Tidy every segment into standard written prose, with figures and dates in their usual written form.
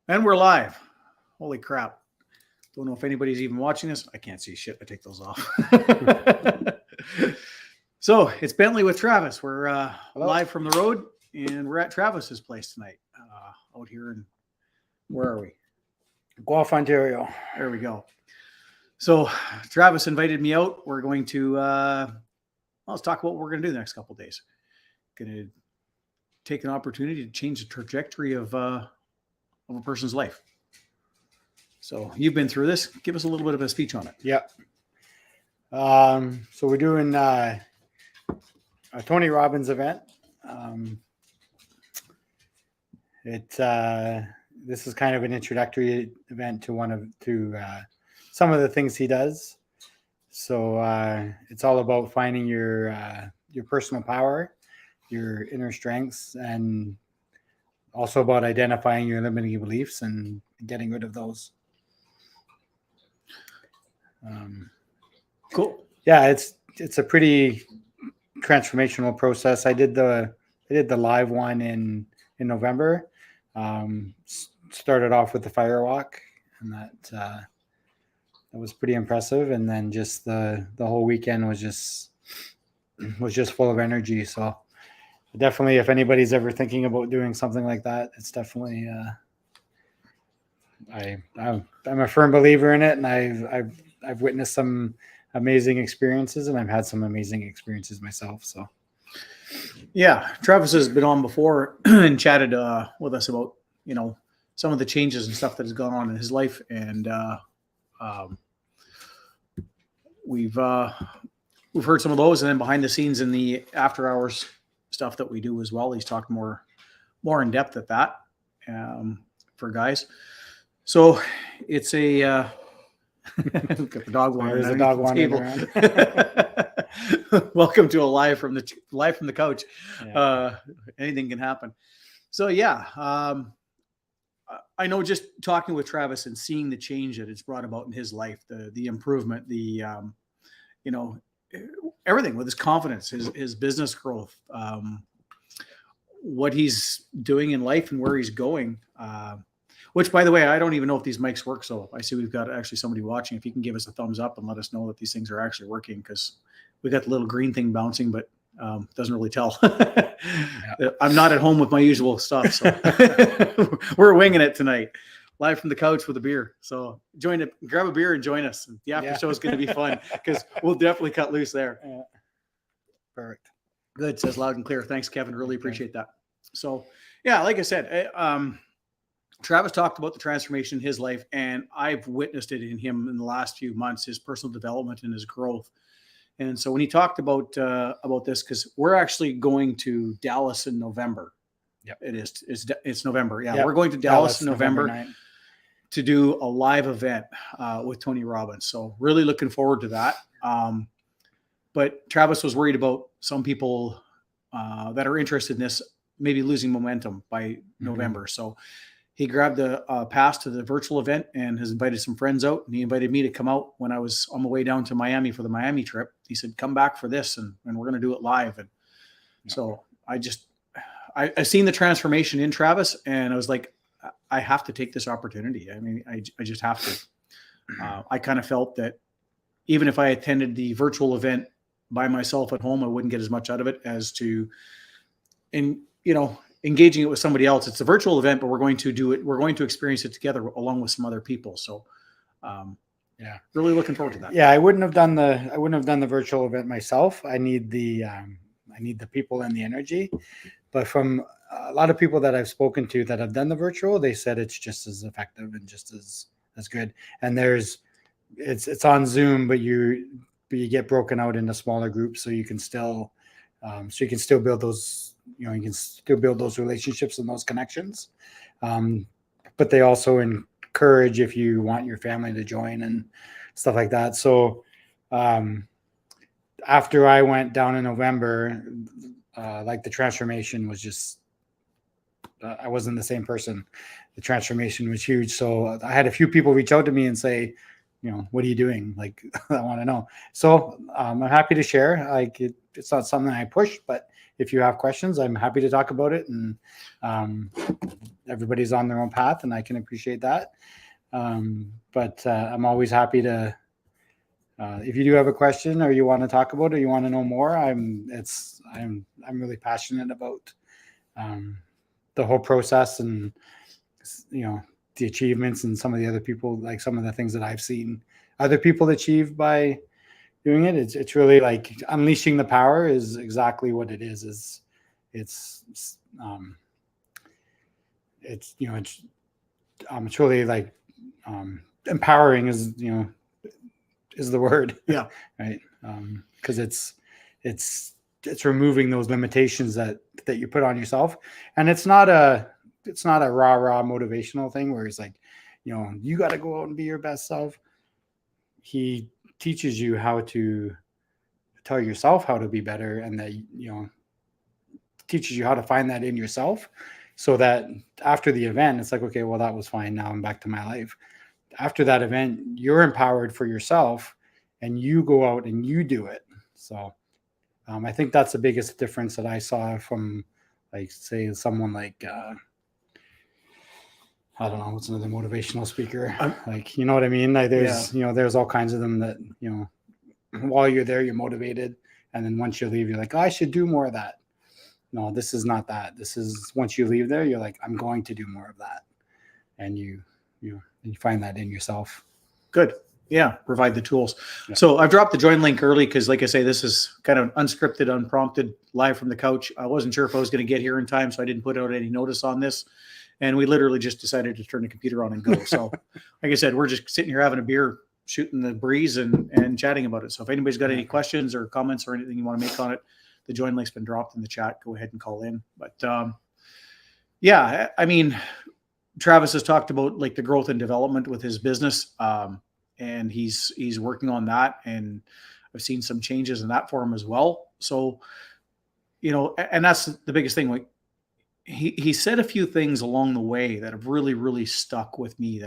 And we're live. Holy crap. Don't know if anybody's even watching this. I can't see shit. I take those off. So it's Bentley with Travis. We're live from the road, and we're at Travis's place tonight. Out here in, where are we? Guelph, Ontario. There we go. So Travis invited me out. We're going to, let's talk about what we're going to do the next couple of days. Going to take an opportunity to change the trajectory of a person's life. So you've been through this. Give us a little bit of a speech on it. Yep. So we're doing a Tony Robbins event. This is kind of an introductory event to some of the things he does. So it's all about finding your personal power, your inner strengths, and also about identifying your limiting beliefs and getting rid of those. Cool. Yeah, it's a pretty transformational process. I did the live one in November. Started off with the fire walk, and that was pretty impressive. And then just the whole weekend was just full of energy. So definitely, if anybody's ever thinking about doing something like that, it's definitely I'm a firm believer in it, and I've witnessed some amazing experiences, and I've had some amazing experiences myself. So yeah, Travis has been on before and chatted with us about, some of the changes and stuff that has gone on in his life. And we've heard some of those, and then behind the scenes in the after hours stuff that we do as well. He's talked more in depth at that for guys. So it's a got the dog wandering. There's a dog wandering around. Welcome to a live from the couch. Yeah. Anything can happen. So yeah, I know just talking with Travis and seeing the change that it's brought about in his life, the improvement, the everything with his confidence, his business growth, what he's doing in life and where he's going. Which, by the way, I don't even know if these mics work. So I see we've got actually somebody watching. If you can give us a thumbs up and let us know that these things are actually working, because we got the little green thing bouncing, but it doesn't really tell. Yeah. I'm not at home with my usual stuff, so we're winging it tonight, live from the couch with a beer. So grab a beer and join us. The after show is going to be fun, because we'll definitely cut loose there. Yeah. Perfect. Good, says loud and clear. Thanks, Kevin. Really appreciate that. So yeah, like I said, Travis talked about the transformation in his life, and I've witnessed it in him in the last few months, his personal development and his growth. And so when he talked about this, because we're actually going to Dallas in November. Yep. It's November. Yeah. Yep. We're going to Dallas in November November to do a live event with Tony Robbins. So really looking forward to that. But Travis was worried about some people that are interested in this maybe losing momentum by November. So he grabbed a pass to the virtual event and has invited some friends out. And he invited me to come out when I was on the way down to Miami for the Miami trip. He said, come back for this, and we're going to do it live. And so I seen the transformation in Travis, and I was like, I have to take this opportunity. I mean, I just have to. I kind of felt that even if I attended the virtual event by myself at home, I wouldn't get as much out of it as to, engaging it with somebody else. It's a virtual event, but we're going to do it. We're going to experience it together along with some other people. So, yeah, really looking forward to that. Yeah, I wouldn't have done the virtual event myself. I need the people and the energy. But from a lot of people that I've spoken to that have done the virtual, they said it's just as effective and just as good. And it's on Zoom, but you get broken out into smaller groups, so you can still build those. You can still build those relationships and those connections. But they also encourage if you want your family to join and stuff like that. So after I went down in November, the transformation was just, I wasn't the same person. The transformation was huge. So I had a few people reach out to me and say, what are you doing? Like, I want to know. So I'm happy to share. It's not something I push, but if you have questions, I'm happy to talk about it. And everybody's on their own path, and I can appreciate that. But I'm always happy to. If you do have a question, or you want to talk about it, or you want to know more, I'm really passionate about the whole process, and the achievements, and some of the other people, like some of the things that I've seen other people achieve by doing it. It's really like unleashing the power is exactly what it is. It's really like empowering is the word. Yeah. Right. Because it's removing those limitations that you put on yourself, and it's not a rah motivational thing where it's like, you got to go out and be your best self. He teaches you how to tell yourself how to be better, and that teaches you how to find that in yourself, so that after the event it's like, okay, well, that was fine, now I'm back to my life. After that event, you're empowered for yourself, and you go out and you do it. So I think that's the biggest difference that I saw from, like, say, someone like I don't know, what's another motivational speaker? Like, you know what I mean? Like, there's all kinds of them that, while you're there, you're motivated. And then once you leave, you're like, oh, I should do more of that. No, this is not that. This is, once you leave there, you're like, I'm going to do more of that. And you find that in yourself. Good. Yeah. Provide the tools. Yeah. So I've dropped the join link early because, like I say, this is kind of unscripted, unprompted, live from the couch. I wasn't sure if I was going to get here in time, so I didn't put out any notice on this. And we literally just decided to turn the computer on and go. So like I said, we're just sitting here having a beer, shooting the breeze, and chatting about it. So if anybody's got any questions or comments or anything you want to make on it, the join link's been dropped in the chat. Go ahead and call in. But yeah, I mean, Travis has talked about like the growth and development with his business. And he's working on that. And I've seen some changes in that for him as well. So, and that's the biggest thing. Like, he said a few things along the way that have really, really stuck with me,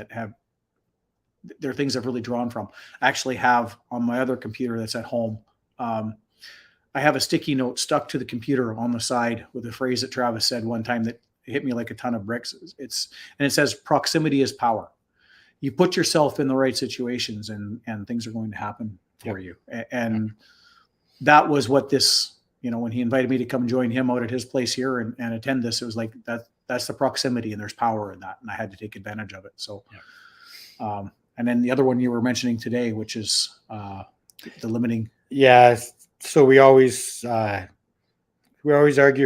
they're things I've really drawn from. I actually have on my other computer that's at home. I have a sticky note stuck to the computer on the side with a phrase that Travis said one time that hit me like a ton of bricks. And it says, proximity is power. You put yourself in the right situations and things are going to happen for you. And that was what this, when he invited me to come join him out at his place here and attend this, it was like that's the proximity, and there's power in that. And I had to take advantage of it. So, and then the other one you were mentioning today, which is the limiting. Yeah. So we always argue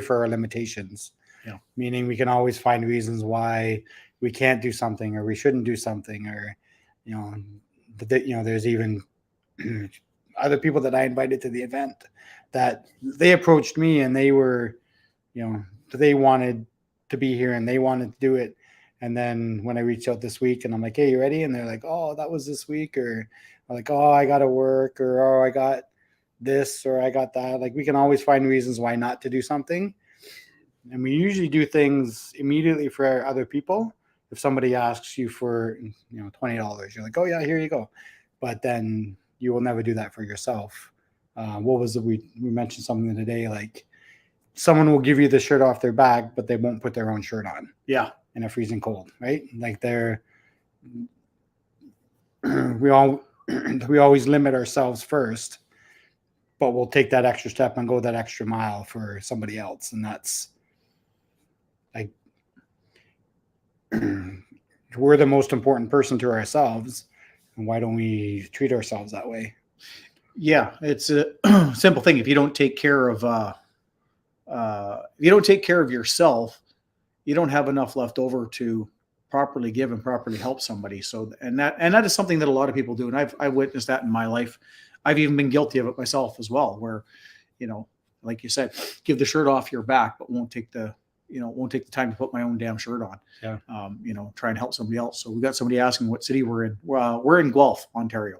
for our limitations, meaning we can always find reasons why we can't do something, or we shouldn't do something, or, there's even other people that I invited to the event that they approached me and they were, they wanted to be here and they wanted to do it. And then when I reached out this week and I'm like, hey, you ready? And they're like, oh, that was this week. Or like, oh, I got to work, or, oh, I got this, or I got that. Like, we can always find reasons why not to do something. And we usually do things immediately for other people. If somebody asks you for, $20, you're like, oh yeah, here you go. But then you will never do that for yourself. What was it? We mentioned something today, like someone will give you the shirt off their back, but they won't put their own shirt on. Yeah. In a freezing cold, right? Like we always limit ourselves first, but we'll take that extra step and go that extra mile for somebody else. And that's like, we're the most important person to ourselves. And why don't we treat ourselves that way? Yeah, it's a simple thing. If you don't take care of yourself, you don't have enough left over to properly give and properly help somebody. So, and that is something that a lot of people do. And I've witnessed that in my life. I've even been guilty of it myself as well, where, like you said, give the shirt off your back, but won't take the time to put my own damn shirt on. Yeah. Try and help somebody else. So we got somebody asking what city we're in. We're in Guelph, Ontario.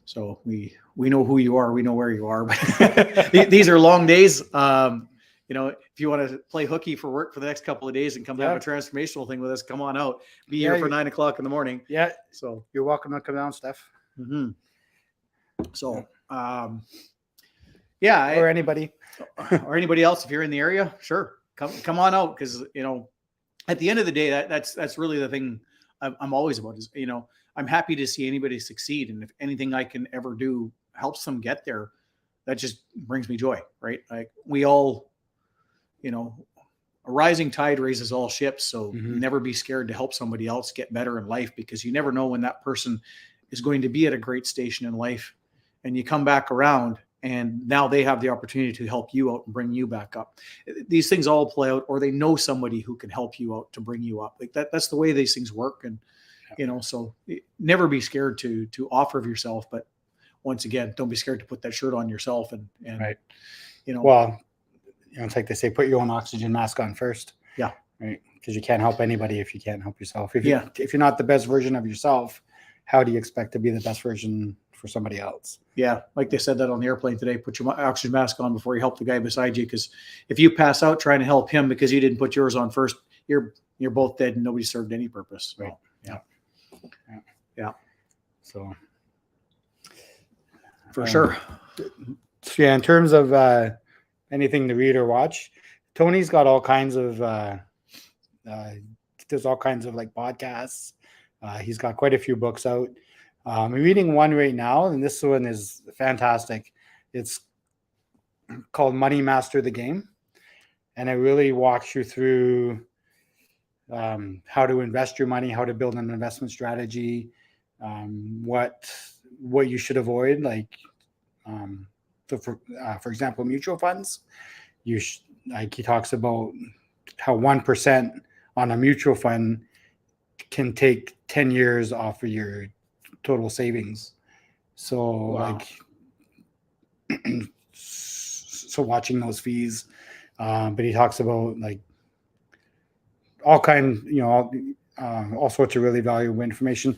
So we know who you are. We know where you are. But these are long days. If you want to play hooky for work for the next couple of days and come have a transformational thing with us, come on out. Be here for 9 o'clock in the morning. Yeah. So you're welcome to come down, Steph. Mm-hmm. So, Yeah. or anybody. Or anybody else, if you're in the area, sure, come on out. Cause at the end of the day, that's really the thing I'm always about is, I'm happy to see anybody succeed. And if anything I can ever do helps them get there, that just brings me joy. Right. Like we all, a rising tide raises all ships. So never be scared to help somebody else get better in life, because you never know when that person is going to be at a great station in life, and you come back around and now they have the opportunity to help you out and bring you back up. These things all play out, or they know somebody who can help you out to bring you up. Like that's the way these things work. And, so never be scared to offer of yourself, but once again, don't be scared to put that shirt on yourself and right. Well, it's like they say, put your own oxygen mask on first. Yeah. Right. Because you can't help anybody if you can't help yourself. If you're not the best version of yourself, how do you expect to be the best version for somebody else? Yeah. Like they said that on the airplane today, put your oxygen mask on before you help the guy beside you. Because if you pass out trying to help him because you didn't put yours on first, you're both dead and nobody served any purpose. Right. Yeah. So for sure. So yeah, in terms of anything to read or watch, Tony's got all kinds of there's all kinds of like podcasts. He's got quite a few books out. I'm reading one right now, and this one is fantastic. It's called Money Master the Game, and it really walks you through how to invest your money, how to build an investment strategy, what you should avoid, like for example, mutual funds. He talks about how 1% on a mutual fund can take 10 years off of your total savings. So wow. So watching those fees, but he talks about like all sorts of really valuable information.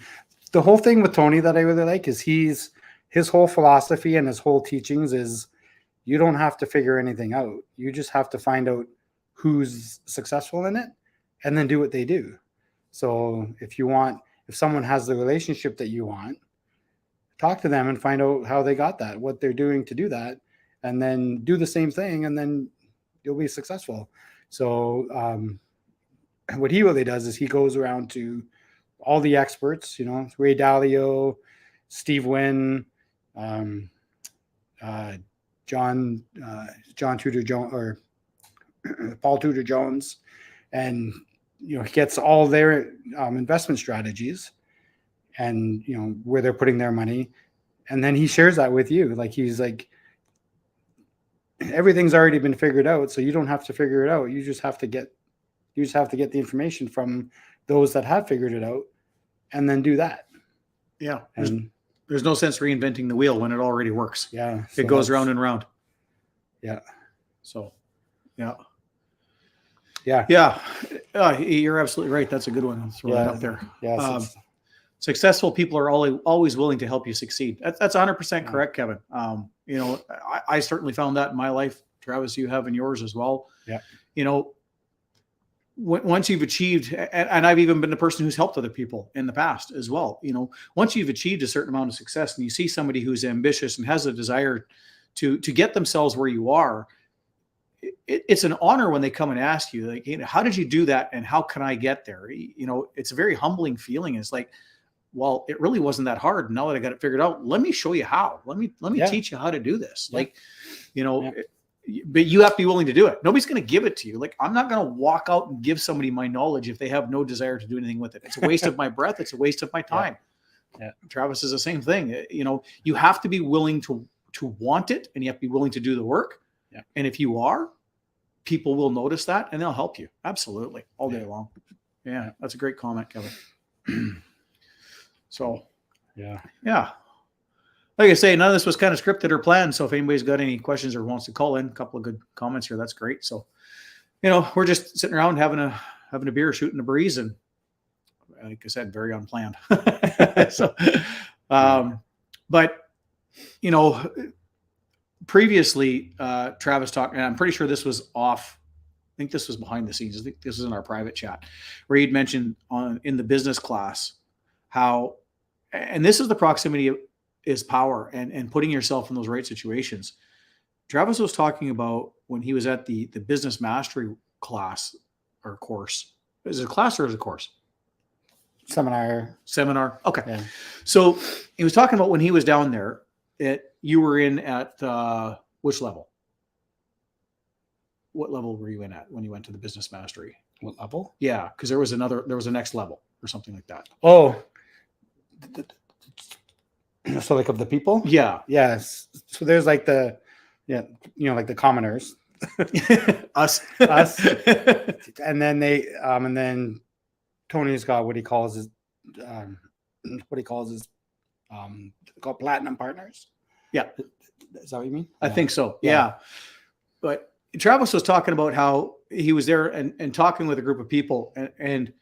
The whole thing with Tony that I really like is his whole philosophy and his whole teachings is you don't have to figure anything out. You just have to find out who's successful in it and then do what they do. So if someone has the relationship that you want, talk to them and find out how they got that, what they're doing to do that, and then do the same thing, and then you'll be successful. So what he really does is he goes around to all the experts, Ray Dalio, Steve Wynn, John Tudor Jones, or Paul Tudor Jones, and he gets all their investment strategies and where they're putting their money, and then he shares that with you. Like he's like, everything's already been figured out, so you don't have to figure it out. You just have to get the information from those that have figured it out, and then do that. Yeah. There's no sense reinventing the wheel when it already works. Yeah. It goes round and round. Yeah. So, yeah. Yeah. Yeah. You're absolutely right. That's a good one. I'll throw that up there. Yeah. Successful people are always willing to help you succeed. That's 100% correct, Kevin. I certainly found that in my life. Travis, you have in yours as well. Yeah. Once you've achieved, and I've even been the person who's helped other people in the past as well. Once you've achieved a certain amount of success and you see somebody who's ambitious and has a desire to get themselves where you are, it's an honor when they come and ask you, like, how did you do that? And how can I get there? It's a very humbling feeling. It's like, well, it really wasn't that hard. Now that I got it figured out, let me show you how. Let me teach you how to do this. Yeah. But you have to be willing to do it. Nobody's going to give it to you. Like, I'm not going to walk out and give somebody my knowledge if they have no desire to do anything with it. It's a waste of my breath. It's a waste of my time. Yeah. Travis is the same thing. You have to be willing to want it, and you have to be willing to do the work. Yeah. And if you are, people will notice that and they'll help you. Absolutely. All day long. Yeah. That's a great comment, Kevin. So, yeah. Like I say, none of this was kind of scripted or planned. So if anybody's got any questions or wants to call in, a couple of good comments here, that's great. So, we're just sitting around having a beer, shooting a breeze, and like I said, very unplanned. So, but previously, Travis talked, and I'm pretty sure this was off. I think this was behind the scenes. I think this was in our private chat where he'd mentioned in the business class how, and this is the proximity is power, and putting yourself in those right situations. Travis was talking about when he was at the business mastery class or course. Is it a class or is it a course? Seminar. Okay. Yeah. So he was talking about when he was down there that you were in at which level? What level were you in at when you went to the business mastery? What level? Yeah, because there was a next level or something like that. Oh, so like of the people? Yeah. Yes. So there's like the, like the commoners, Us. and then and then Tony's got what he calls his, called platinum partners. Yeah. Is that what you mean? I think so. Yeah. Yeah. But Travis was talking about how he was there and talking with a group of people, and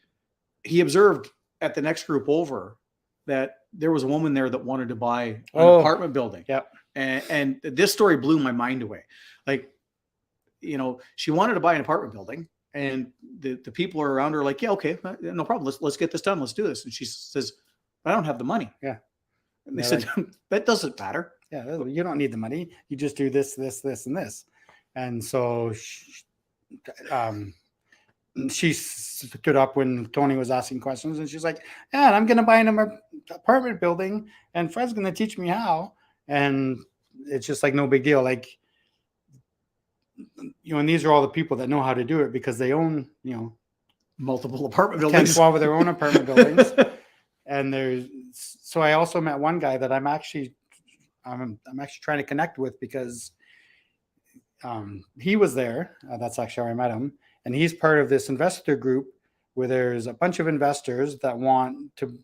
he observed at the next group over that there was a woman there that wanted to buy an apartment building. Yep. And this story blew my mind away. Like, she wanted to buy an apartment building, and the people are around her like, yeah, okay, no problem. Let's get this done. Let's do this. And she says, I don't have the money. Yeah. And they said, that doesn't matter. Yeah, you don't need the money. You just do this, this, this, and this. And so she stood up when Tony was asking questions, and she's like, yeah, I'm going to buy an apartment building, and Fred's going to teach me how. And it's just like no big deal. Like, and these are all the people that know how to do it because they own, multiple apartment 10, buildings. 12 of their own apartment buildings. And so I also met one guy that I'm actually trying to connect with because he was there. That's actually how I met him. And he's part of this investor group where there's a bunch of investors that want to,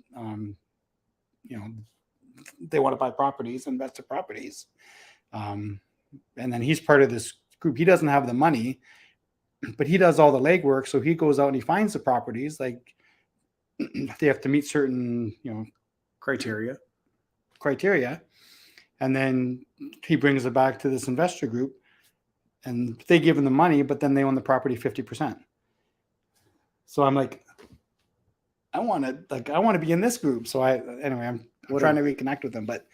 they want to buy properties, investor properties. And then he's part of this group. He doesn't have the money, but he does all the legwork. So he goes out and he finds the properties. Like they have to meet certain, criteria. And then he brings it back to this investor group, and they give him the money, but then they own the property 50%. So I'm like, I want to be in this group. So I'm trying to reconnect with them. But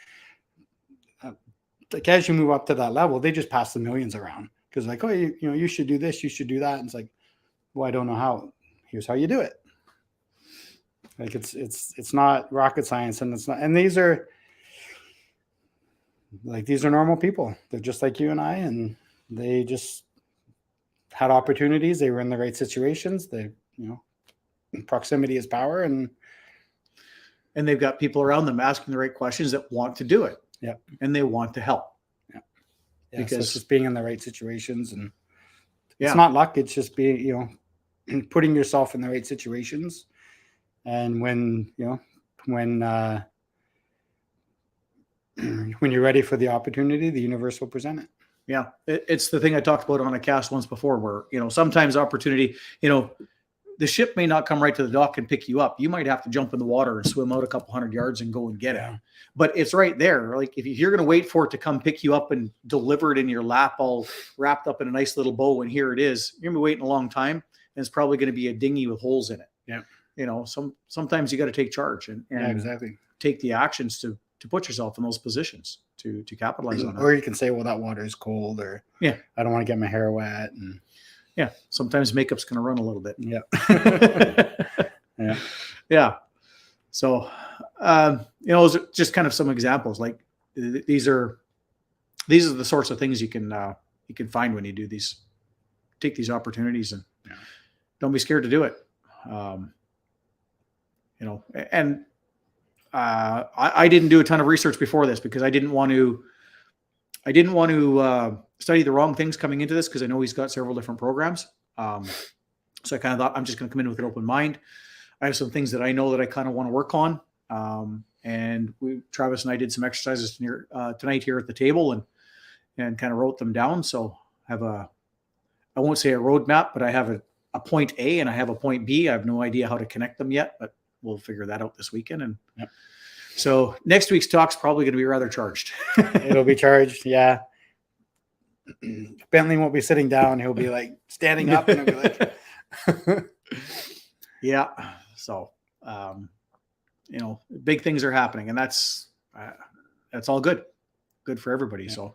like as you move up to that level, they just pass the millions around because like, oh, you should do this, you should do that. And it's like, well, I don't know how. Here's how you do it. Like it's not rocket science, and it's not. And these are normal people. They're just like you and I, and they just had opportunities. They were in the right situations. They, proximity is power, and they've got people around them asking the right questions that want to do it. Yeah. And they want to help. Yeah. Because so it's just being in the right situations, and yeah. It's not luck. It's just being, putting yourself in the right situations. And when you're ready for the opportunity, the universe will present it. Yeah. It's the thing I talked about on a cast once before where, sometimes opportunity, the ship may not come right to the dock and pick you up. You might have to jump in the water and swim out a couple hundred yards and go and get it. But it's right there. Like if you're going to wait for it to come pick you up and deliver it in your lap, all wrapped up in a nice little bow, and here it is, you're going to be waiting a long time, and it's probably going to be a dinghy with holes in it. Yeah. Sometimes you got to take charge and exactly. take the actions to put yourself in those positions to capitalize on it. Or you can say, well, that water is cold, or I don't want to get my hair wet. And sometimes makeup's going to run a little bit. Yeah. Yeah. So, those are just kind of some examples. Like these are the sorts of things you can find when you do take these opportunities, and don't be scared to do it. I didn't do a ton of research before this because I didn't want to study the wrong things coming into this, because I know he's got several different programs. So I kind of thought I'm just going to come in with an open mind. I have some things that I know that I kind of want to work on. And Travis and I did some exercises tonight here at the table and kind of wrote them down. So I won't say a roadmap, but I have a point A and I have a point B. I have no idea how to connect them yet, but we'll figure that out this weekend. And so next week's talk's probably going to be rather charged. It'll be charged. Yeah. Bentley won't be sitting down. He'll be like standing up, and he'll be like, yeah. So, big things are happening, and that's all good for everybody. Yeah. So,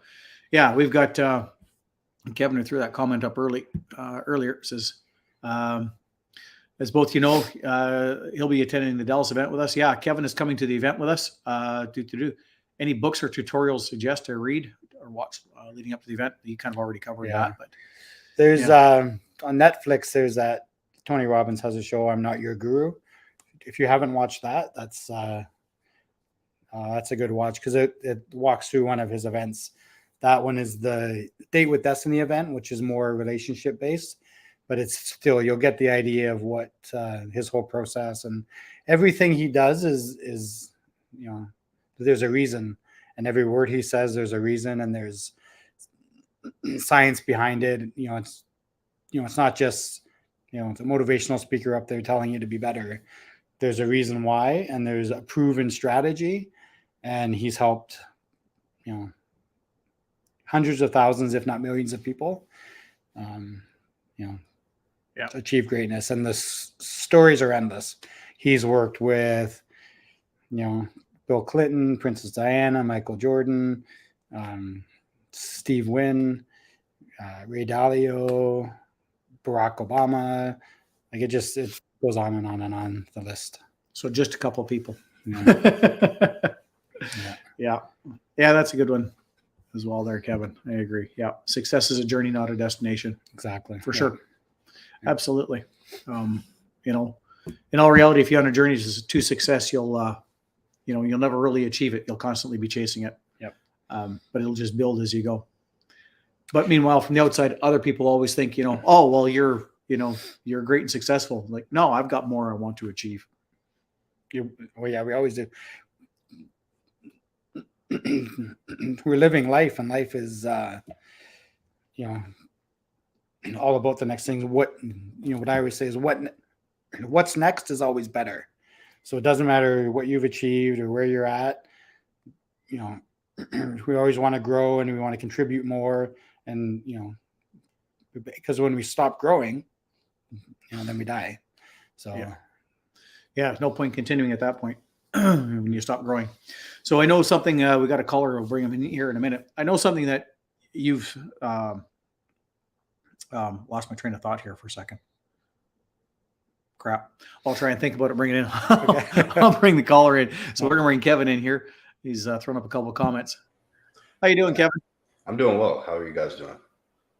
Yeah, we've got Kevin who threw that comment up earlier. It says, as both you know, he'll be attending the Dallas event with us. Yeah, Kevin is coming to the event with us. Any books or tutorials suggest I read or watch leading up to the event? You kind of already covered that, but there's on Netflix. There's that Tony Robbins has a show, I'm Not Your Guru. If you haven't watched that, that's a good watch because it walks through one of his events. That one is the Date with Destiny event, which is more relationship based, but it's still, you'll get the idea of what his whole process and everything he does is, there's a reason, and every word he says, there's a reason, and there's science behind it. It's not just, it's a motivational speaker up there telling you to be better. There's a reason why, and there's a proven strategy, and he's helped, hundreds of thousands, if not millions of people, achieve greatness. And the stories are endless. He's worked with, Bill Clinton, Princess Diana, Michael Jordan, Steve Wynn, Ray Dalio, Barack Obama. Like it goes on and on and on the list. So just a couple of people. Yeah. Yeah, that's a good one as well there, Kevin. I agree. Yeah. Success is a journey, not a destination. Exactly. For sure. Yeah. Absolutely. In all reality, if you're on a journey to success, you'll never really achieve it. You'll constantly be chasing it. Yep. But it'll just build as you go. But meanwhile, from the outside, other people always think, oh, well, you're great and successful. Like, no, I've got more I want to achieve. We always do. We're living life, and life is, all about the next thing. What I always say is what's next is always better. So it doesn't matter what you've achieved or where you're at. We always want to grow and we want to contribute more. And, because when we stop growing, then we die. So, yeah, no point continuing at that point when you stop growing. So I know something, we got a caller, we'll bring him in here in a minute. I know something that you've lost my train of thought here for a second. Crap. I'll try and think about it, bring it in. I'll bring the caller in. So we're going to bring Kevin in here. He's thrown up a couple of comments. How you doing, Kevin? I'm doing well. How are you guys doing?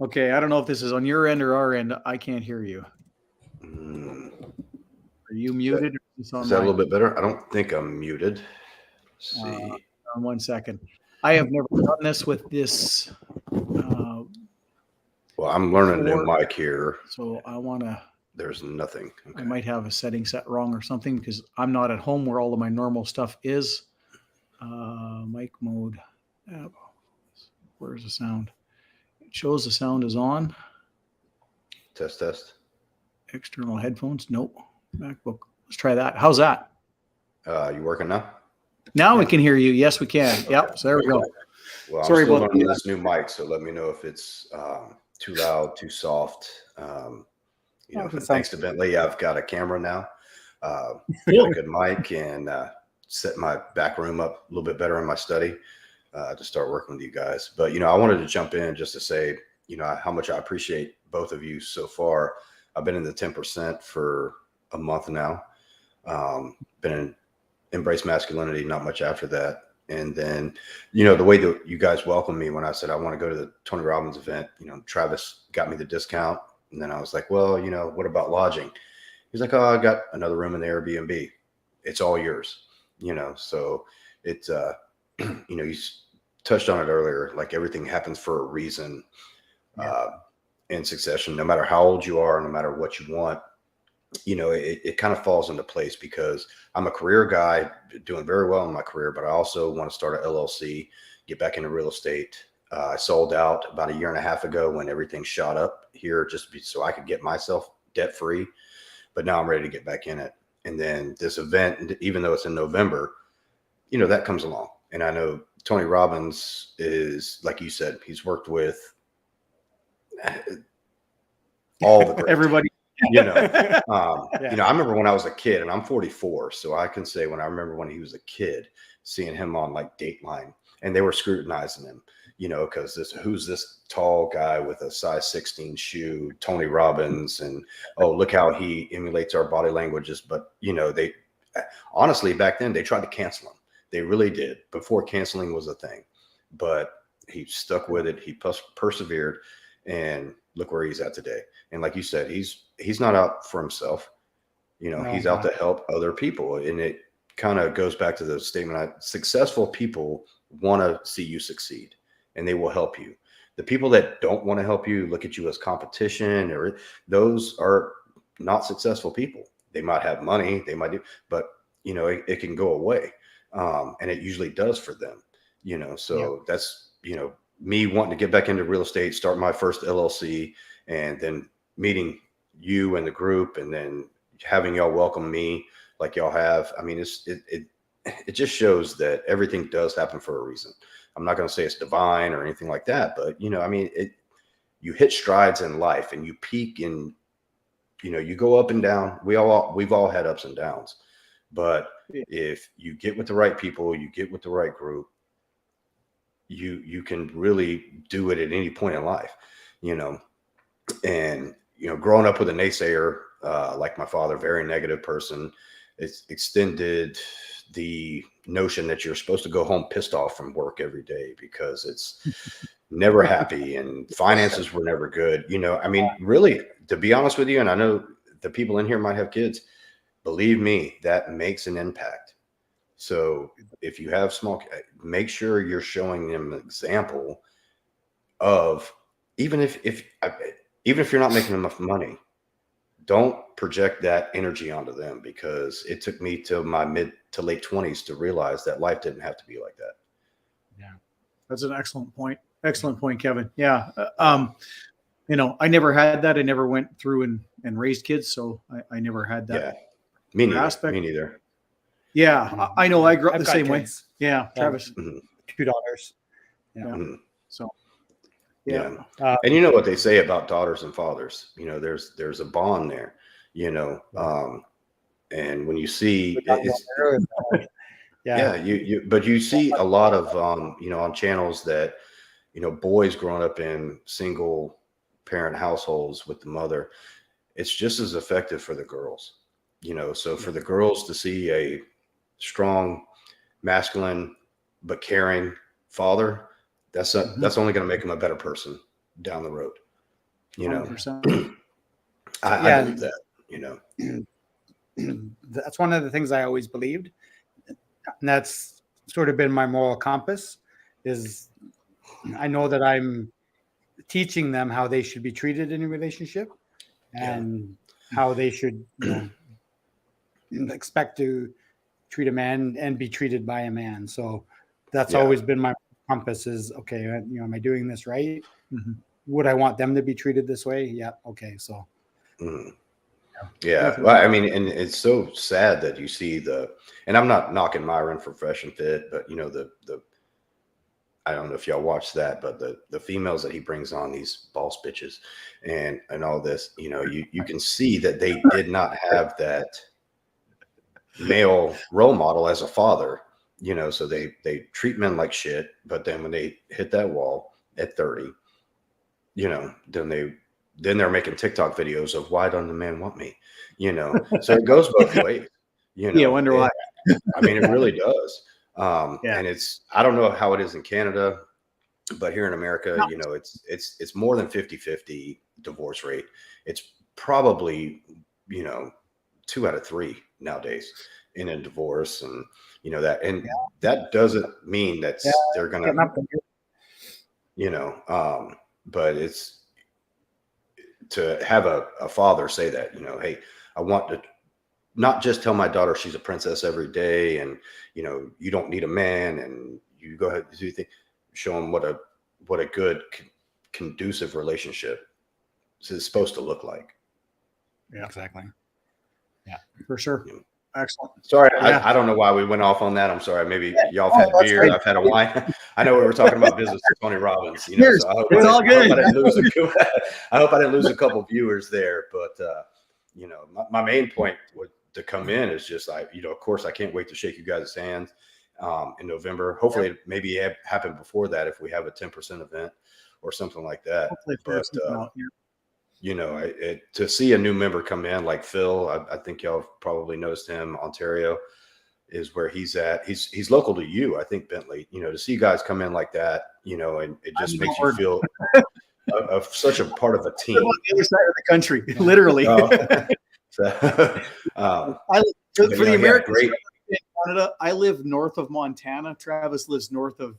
Okay. I don't know if this is on your end or our end. I can't hear you. Are you muted? Is that a little bit better? I don't think I'm muted. Let's see. 1 second. I have never done this with this. Well, I'm learning a new mic here. So I want to. There's nothing. Okay. I might have a setting set wrong or something because I'm not at home where all of my normal stuff is. Mic mode. Where's the sound? It shows the sound is on. Test. External headphones. Nope. MacBook. Let's try that. How's that? You working now? Now we can hear you. Yes, we can. Yep. So there we go. Well, Sorry I'm still about learning this new mic, so let me know if it's too loud, too soft. Thanks to Bentley, I've got a camera now. A good mic, and set my back room up a little bit better in my study to start working with you guys. But I wanted to jump in just to say how much I appreciate both of you so far. I've been in the 10% for a month now. Been in Embrace Masculinity, not much after that. And then, the way that you guys welcomed me when I said I want to go to the Tony Robbins event, Travis got me the discount. And then I was like, well, what about lodging? He's like, oh, I got another room in the Airbnb. It's all yours, so it's, you touched on it earlier, like everything happens for a reason in succession, no matter how old you are, no matter what you want, it kind of falls into place because I'm a career guy doing very well in my career, but I also want to start an LLC, get back into real estate. I sold out about 1.5 years ago when everything shot up here so I could get myself debt free. But now I'm ready to get back in it. And then this event, even though it's in November, that comes along. And I know Tony Robbins is, like you said, he's worked with all the greats. Everybody. I remember when I was a kid, and I'm 44. So I can say I remember when he was a kid, seeing him on like Dateline, and they were scrutinizing him. because who's this tall guy with a size 16 shoe, Tony Robbins, and oh, look how he emulates our body languages. But they honestly back then they tried to cancel him. They really did, before canceling was a thing. But he stuck with it. He persevered, and look where he's at today. And like you said, he's not out for himself. He's out to help other people, and it kind of goes back to the statement: successful people want to see you succeed, and they will help you. The people that don't want to help you, look at you as competition, or those are not successful people. They might have money, they might do, but it can go away. And it usually does for them, so that's, me wanting to get back into real estate, start my first LLC, and then meeting you and the group, and then having y'all welcome me like y'all have. I mean, it just shows that everything does happen for a reason. I'm not going to say it's divine or anything like that, but you hit strides in life, and you peak, and you go up and down. We've all had ups and downs, but if you get with the right people, you get with the right group, you can really do it at any point in life, and growing up with a naysayer, like my father, very negative person, it's extended the notion that you're supposed to go home pissed off from work every day because it's never happy, and finances were never good. I mean, really, to be honest with you, and I know the people in here might have kids, believe me, that makes an impact. So if you have make sure you're showing them an example of, even if you're not making enough money, don't project that energy onto them, because it took me to my mid to late 20s to realize that life didn't have to be like that. Yeah, that's an excellent point. Excellent point, Kevin. Yeah. I never had that. I never went through and raised kids, so I never had that. Yeah, me neither. Aspect. Me neither. Yeah, I know. I grew up I've the got same way. kids. Yeah, Travis. Mhm. 2 daughters. Yeah. Mhm. So, Yeah. yeah. And you know what they say about daughters and fathers, there's a bond there, and when you see but you see a lot of, on channels that, boys growing up in single parent households with the mother, it's just as effective for the girls, so for the girls to see a strong, masculine, but caring father, that's only going to make them a better person down the road. 100%. I believe that, That's one of the things I always believed. And that's sort of been my moral compass, is I know that I'm teaching them how they should be treated in a relationship, and how they should expect to treat a man and be treated by a man. So that's always been my compass, is, okay, am I doing this right? Mm-hmm. Would I want them to be treated this way? Yeah. Okay. So. Yeah. Well, I mean, and it's so sad that you see and I'm not knocking Myron for Fresh and Fit, but I don't know if y'all watch that, but the females that he brings on, these boss bitches and all this, you can see that they did not have that male role model as a father, so they treat men like shit. But then when they hit that wall at 30, then they're making TikTok videos of, why doesn't the man want me? So it goes both ways. Yeah, I wonder why. I mean, it really does. And I don't know how it is in Canada, but here in America, it's more than 50-50 divorce rate. It's probably, 2 out of 3 nowadays in a divorce, and that doesn't mean that they're gonna, but it's to have a father say that, hey, I want to not just tell my daughter she's a princess every day, and you don't need a man, and you go ahead and do things. Show them what a good conducive relationship is supposed to look like. Yeah, exactly. Yeah, for sure. Excellent. Sorry, I don't know why we went off on that. I'm sorry. Maybe y'all have had beer. Great. I've had a wine. I know we were talking about business with Tony Robbins. So it's all good. I hope I didn't lose a couple of viewers there. But my main point to come in is just, of course, I can't wait to shake you guys' hands in November. Hopefully, it maybe happen before that if we have a 10% event or something like that. Hopefully figure But something out here. you know, to see a new member come in like Phil, I think y'all probably noticed him. Ontario is where he's at. He's local to you, I think, Bentley. You know, to see you guys come in like that, you know, and it just makes you feel of such a part of a team. On the other side of the country, literally. So, for the Americans great. in Canada, I live north of Montana. Travis lives north of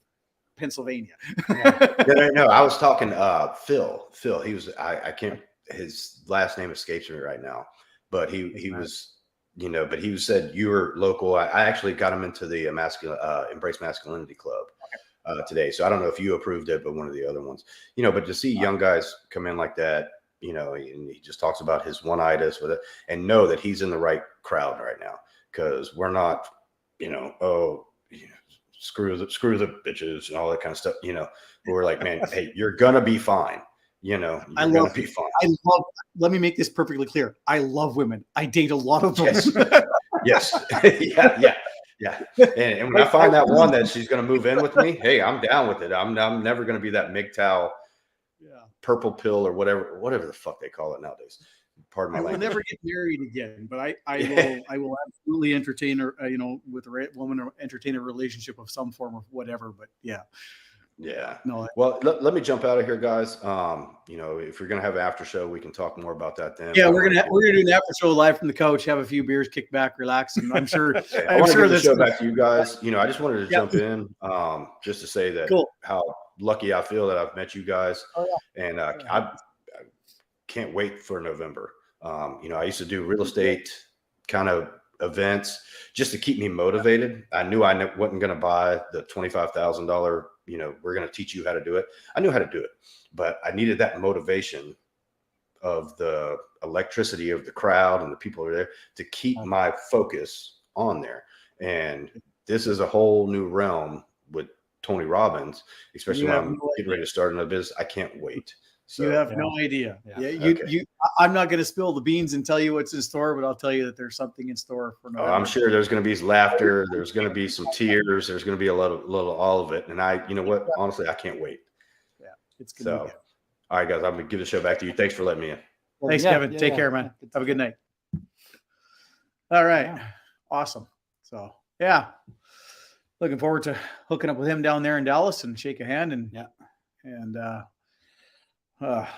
Pennsylvania. No, I was talking Phil. Phil, he was I can't, his last name escapes me right now, but he was, you know, but he said you were local. I actually got him into the Embrace Masculinity Club today. So I don't know if you approved it, but one of the other ones, you know, but to see young guys come in like that, you know, and he just talks about his one-itis with it, and know that he's in the right crowd right now, because we're not, you know, screw the bitches and all that kind of stuff, you know. But we're like, man, hey, you're gonna be fine, you know. You're gonna be fine. Let me make this perfectly clear. I love women. I date a lot of them. Yes. Yeah. And when I find that one that she's gonna move in with me, hey, I'm down with it. I'm never gonna be that MGTOW purple pill or whatever the fuck they call it nowadays. Pardon my language. I will never get married again, but I will absolutely entertain her, you know, with a woman, or entertain a relationship of some form of whatever. But yeah. No. Well, let me jump out of here, guys. You know, if you're gonna have an after show, we can talk more about that then. Yeah, we're gonna do an after show live from the couch, have a few beers, kick back, relax, and I'm sure. I want to give the show back to you guys. You know, I just wanted to jump in, just to say that how lucky I feel that I've met you guys, and I can't wait for November. You know, I used to do real estate kind of events just to keep me motivated. I knew I wasn't going to buy the $25,000, you know, we're going to teach you how to do it. I knew how to do it, but I needed that motivation of the electricity of the crowd and the people who are there to keep my focus on there. And this is a whole new realm with Tony Robbins, especially when I'm getting ready to start another business. I can't wait. So, you have no idea. I'm not going to spill the beans and tell you what's in store, but I'll tell you that there's something in store for November. I'm sure there's going to be laughter. There's going to be some tears. There's going to be a little all of it. And you know what? Honestly, I can't wait. Yeah, it's going to be good. All right, guys, I'm going to give the show back to you. Thanks for letting me in. Thanks, Kevin. Take care, man. Have a good night. All right. Awesome. So, looking forward to hooking up with him down there in Dallas and shake a hand and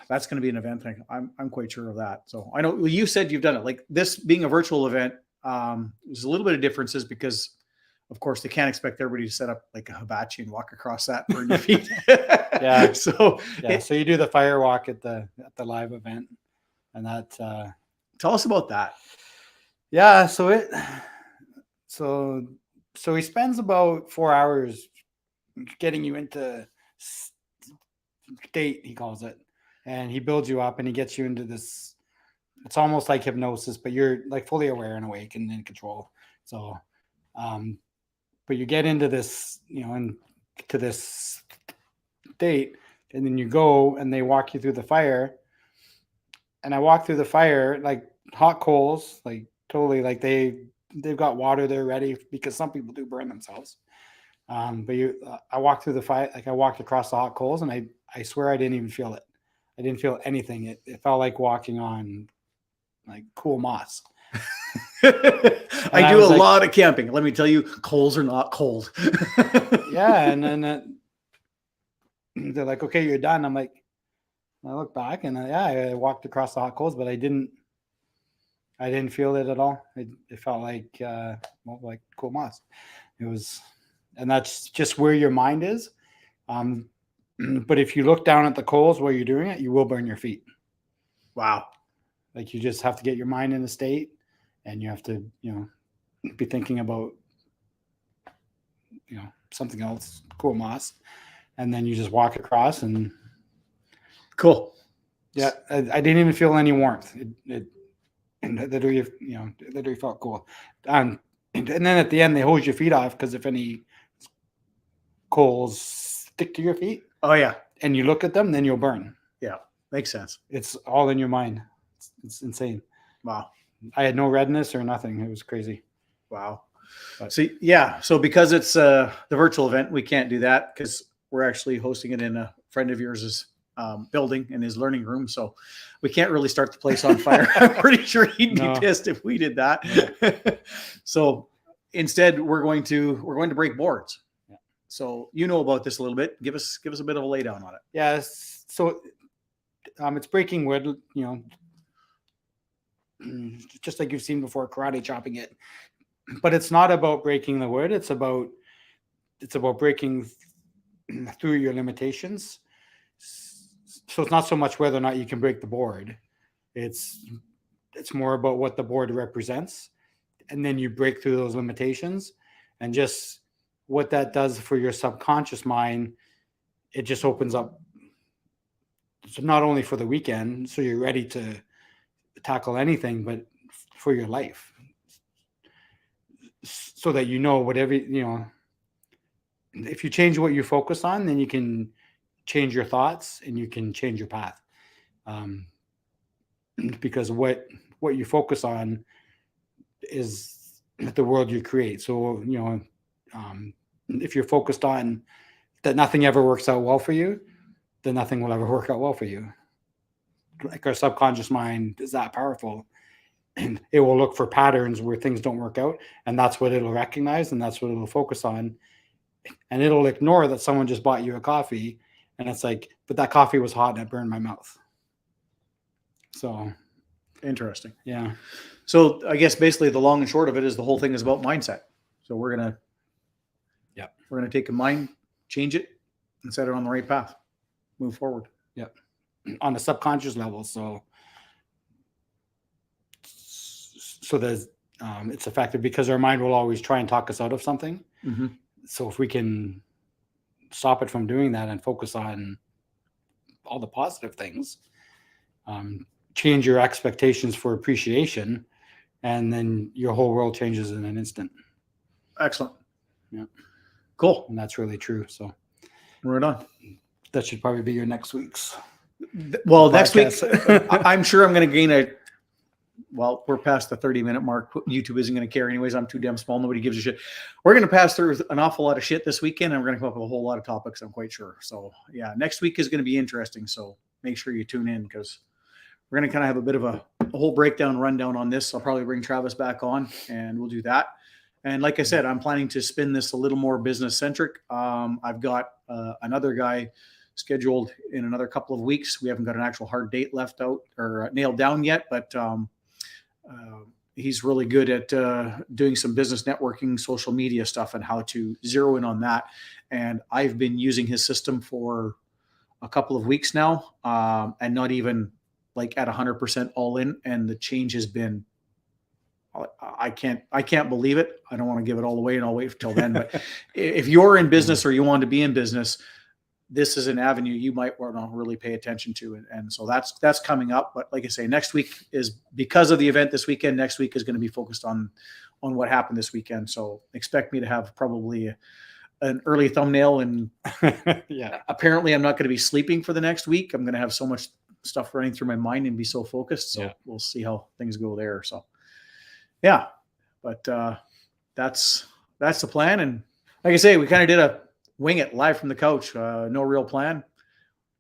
that's going to be an event thing. I'm quite sure of that. So I know you said you've done it, like this being a virtual event. There's a little bit of differences because of course they can't expect everybody to set up like a hibachi and walk across that for your feet. So you do the fire walk at the live event, and that, tell us about that. Yeah. So he spends about 4 hours getting you into state, he calls it, and he builds you up and he gets you into this, it's almost like hypnosis, but you're like fully aware and awake and in control. So but you get into this, you know, into this state, and then you go and they walk you through the fire, and I walk through the fire like hot coals, like totally, like they've got water there ready, because some people do burn themselves. But I walked through the fire, like I walked across the hot coals, and I swear I didn't even feel it. I didn't feel anything. It felt like walking on like cool moss. I do a lot of camping. Let me tell you, coals are not cold. And then they're like, okay, you're done. I'm like, I look back and I walked across the hot coals, but I didn't feel it at all. It felt like like cool moss. It was, and that's just where your mind is. But if you look down at the coals while you're doing it, you will burn your feet. Wow. Like you just have to get your mind in a state, and you have to, you know, be thinking about, you know, something else, cool moss. And then you just walk across and cool. Yeah. I didn't even feel any warmth. It literally felt cool. And then at the end, they hose your feet off, because if any coals stick to your feet, and you look at them, then you'll burn. Yeah, makes sense. It's all in your mind. It's insane. Wow. I had no redness or nothing. It was crazy. Wow. So because it's the virtual event, we can't do that because we're actually hosting it in a friend of yours' building in his learning room. So we can't really start the place on fire. I'm pretty sure he'd be pissed if we did that. Yeah. So instead, we're going to break boards. Yeah. So you know about this a little bit. Give us a bit of a laydown on it. Yeah. So it's breaking wood. Just like you've seen before, karate chopping it. But it's not about breaking the wood. It's about breaking through your limitations. So it's not so much whether or not you can break the board. It's more about what the board represents, and then you break through those limitations, and just what that does for your subconscious mind. It just opens up. So not only for the weekend, so you're ready to tackle anything, but for your life. So that whatever, if you change what you focus on, then you can change your thoughts and you can change your path. Because what you focus on is the world you create. So, if you're focused on that nothing ever works out well for you, then nothing will ever work out well for you. Like our subconscious mind is that powerful. And it will look for patterns where things don't work out, and that's what it'll recognize, and that's what it'll focus on. And it'll ignore that someone just bought you a coffee, and it's like, but that coffee was hot and it burned my mouth. So interesting. Yeah. So I guess basically the long and short of it is the whole thing is about mindset. So we're gonna take a mind, change it, and set it on the right path. Move forward. Yeah. On a subconscious level. So there's it's effective because our mind will always try and talk us out of something. Mm-hmm. So if we can stop it from doing that and focus on all the positive things, change your expectations for appreciation, and then your whole world changes in an instant. Excellent. Yeah. Cool. And that's really true. So right on. That should probably be your next week's. Well, next week, I'm sure I'm going to gain we're past the 30-minute mark. YouTube isn't going to care anyways. I'm too damn small. Nobody gives a shit. We're going to pass through an awful lot of shit this weekend, and we're going to come up with a whole lot of topics, I'm quite sure. So, yeah, next week is going to be interesting. So make sure you tune in because we're going to kind of have a bit of a whole breakdown, rundown on this. I'll probably bring Travis back on, and we'll do that. And like I said, I'm planning to spin this a little more business-centric. I've got another guy scheduled in another couple of weeks. We haven't got an actual hard date left out or nailed down yet, but he's really good at doing some business networking, social media stuff, and how to zero in on that. And I've been using his system for a couple of weeks now, and not even like at 100% all in. And the change has been, I can't believe it. I don't want to give it all away, and I'll wait till then. But if you're in business or you want to be in business, this is an avenue you might want to really pay attention to. And so that's coming up. But like I say, next week is because of the event this weekend. Next week is going to be focused on what happened this weekend. So expect me to have probably an early thumbnail. And yeah, apparently I'm not going to be sleeping for the next week. I'm going to have so much stuff running through my mind and be so focused. So We'll see how things go there. So yeah, but that's the plan. And like I say, we kind of did a wing it live from the couch. No real plan.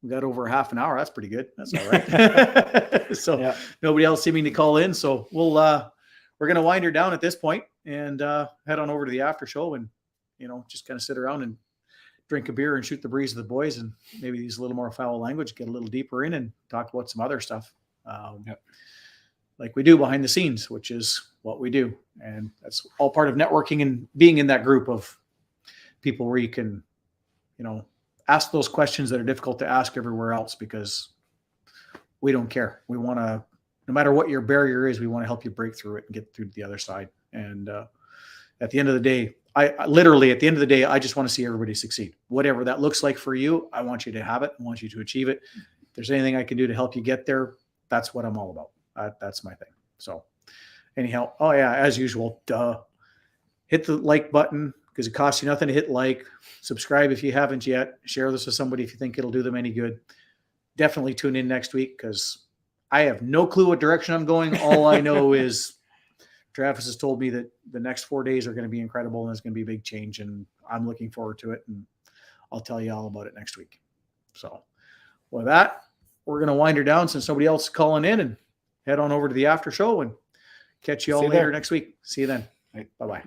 We got over half an hour. That's pretty good. That's all right. So nobody else seeming to call in. So we're going to wind her down at this point and head on over to the after show and, just kind of sit around and drink a beer and shoot the breeze with the boys and maybe use a little more foul language, get a little deeper in and talk about some other stuff. Like we do behind the scenes, which is what we do. And that's all part of networking and being in that group of people where you can, ask those questions that are difficult to ask everywhere else, because we don't care. We want to, no matter what your barrier is, we want to help you break through it and get through to the other side. And at the end of the day, I just want to see everybody succeed. Whatever that looks like for you, I want you to have it. I want you to achieve it. If there's anything I can do to help you get there, that's what I'm all about. That's my thing. So anyhow, as usual, hit the like button, because it costs you nothing to hit like. Subscribe if you haven't yet. Share this with somebody if you think it'll do them any good. Definitely tune in next week, because I have no clue what direction I'm going. All I know is Travis has told me that the next 4 days are going to be incredible and it's going to be a big change, and I'm looking forward to it. And I'll tell you all about it next week. So with that, we're going to wind her down since nobody else is calling in, and head on over to the after show and catch you all See you later there. next week. See you then. Bye-bye.